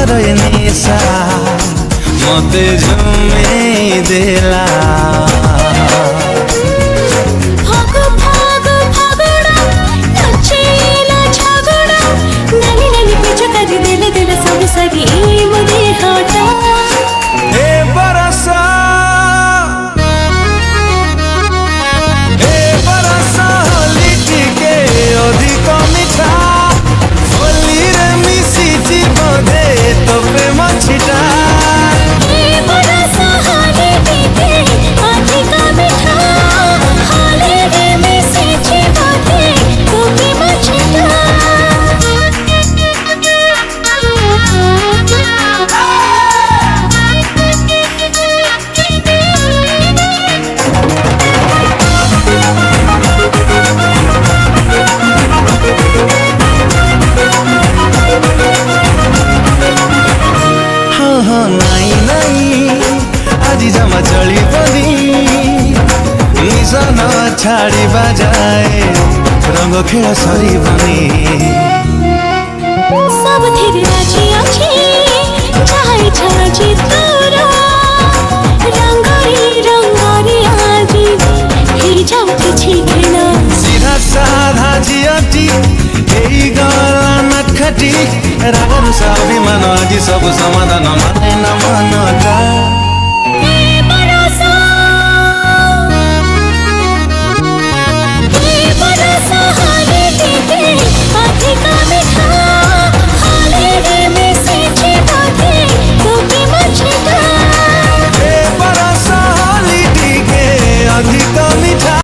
तोहर निशा मते झुमे देला जमा चली पड़ी निशाना छाड़ी बजाए रंग खेल सरी बनी सब थिर राजी अछि चाहे छाजी तोरा रंगारी आजी ही जाऊ किछि खेला सीधा साधा जियटी एई गला नटखटी रागरु साभिमान आजी सब समाधान माने न मनता